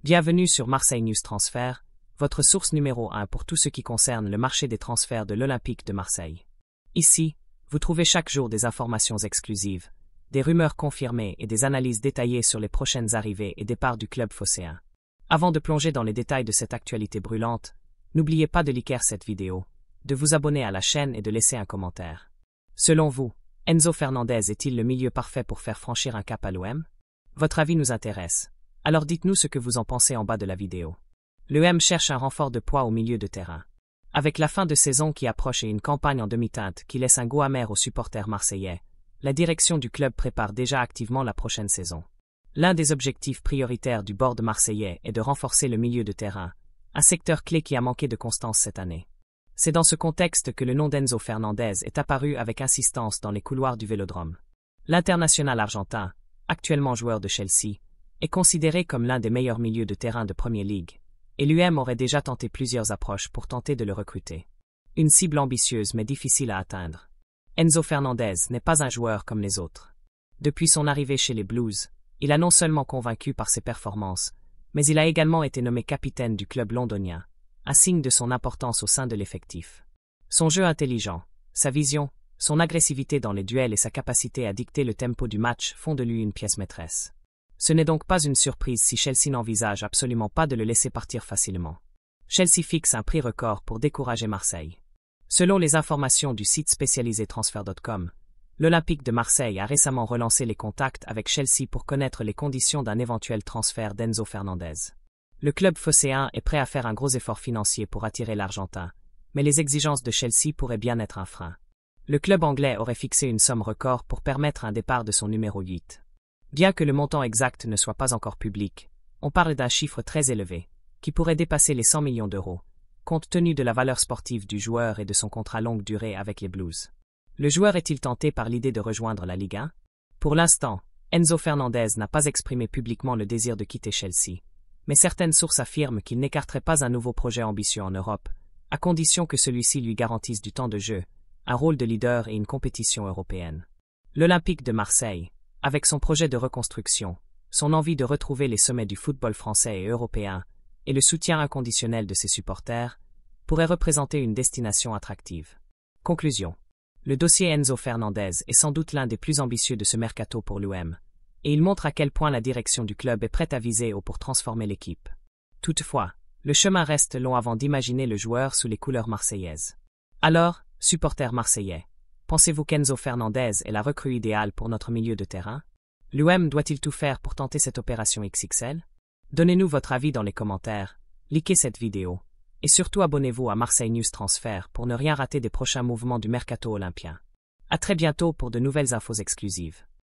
Bienvenue sur Marseille News Transfert, votre source numéro 1 pour tout ce qui concerne le marché des transferts de l'Olympique de Marseille. Ici, vous trouvez chaque jour des informations exclusives, des rumeurs confirmées et des analyses détaillées sur les prochaines arrivées et départs du club phocéen. Avant de plonger dans les détails de cette actualité brûlante, n'oubliez pas de liker cette vidéo, de vous abonner à la chaîne et de laisser un commentaire. Selon vous, Enzo Fernandez est-il le milieu parfait pour faire franchir un cap à l'OM? Votre avis nous intéresse, alors dites-nous ce que vous en pensez en bas de la vidéo. L'OM cherche un renfort de poids au milieu de terrain. Avec la fin de saison qui approche et une campagne en demi-teinte qui laisse un goût amer aux supporters marseillais, la direction du club prépare déjà activement la prochaine saison. L'un des objectifs prioritaires du board marseillais est de renforcer le milieu de terrain, un secteur clé qui a manqué de constance cette année. C'est dans ce contexte que le nom d'Enzo Fernandez est apparu avec insistance dans les couloirs du Vélodrome. L'international argentin, actuellement joueur de Chelsea, est considéré comme l'un des meilleurs milieux de terrain de Premier League, et l'UM aurait déjà tenté plusieurs approches pour tenter de le recruter. Une cible ambitieuse mais difficile à atteindre. Enzo Fernandez n'est pas un joueur comme les autres. Depuis son arrivée chez les Blues, il a non seulement convaincu par ses performances, mais il a également été nommé capitaine du club londonien, un signe de son importance au sein de l'effectif. Son jeu intelligent, sa vision, son agressivité dans les duels et sa capacité à dicter le tempo du match font de lui une pièce maîtresse. Ce n'est donc pas une surprise si Chelsea n'envisage absolument pas de le laisser partir facilement. Chelsea fixe un prix record pour décourager Marseille. Selon les informations du site spécialisé transfer.com, l'Olympique de Marseille a récemment relancé les contacts avec Chelsea pour connaître les conditions d'un éventuel transfert d'Enzo Fernandez. Le club phocéen est prêt à faire un gros effort financier pour attirer l'Argentin, mais les exigences de Chelsea pourraient bien être un frein. Le club anglais aurait fixé une somme record pour permettre un départ de son numéro 8. Bien que le montant exact ne soit pas encore public, on parle d'un chiffre très élevé, qui pourrait dépasser les 100 millions d'euros, compte tenu de la valeur sportive du joueur et de son contrat longue durée avec les Blues. Le joueur est-il tenté par l'idée de rejoindre la Ligue 1? Pour l'instant, Enzo Fernandez n'a pas exprimé publiquement le désir de quitter Chelsea, mais certaines sources affirment qu'il n'écarterait pas un nouveau projet ambitieux en Europe, à condition que celui-ci lui garantisse du temps de jeu, un rôle de leader et une compétition européenne. L'Olympique de Marseille, avec son projet de reconstruction, son envie de retrouver les sommets du football français et européen, et le soutien inconditionnel de ses supporters, pourrait représenter une destination attractive. Conclusion. Le dossier Enzo Fernandez est sans doute l'un des plus ambitieux de ce mercato pour l'OM, et il montre à quel point la direction du club est prête à viser haut pour transformer l'équipe. Toutefois, le chemin reste long avant d'imaginer le joueur sous les couleurs marseillaises. Alors, supporters marseillais, pensez-vous qu'Enzo Fernandez est la recrue idéale pour notre milieu de terrain? L'OM doit-il tout faire pour tenter cette opération XXL? Donnez-nous votre avis dans les commentaires, likez cette vidéo, et surtout abonnez-vous à Marseille News Transfert pour ne rien rater des prochains mouvements du mercato olympien. À très bientôt pour de nouvelles infos exclusives.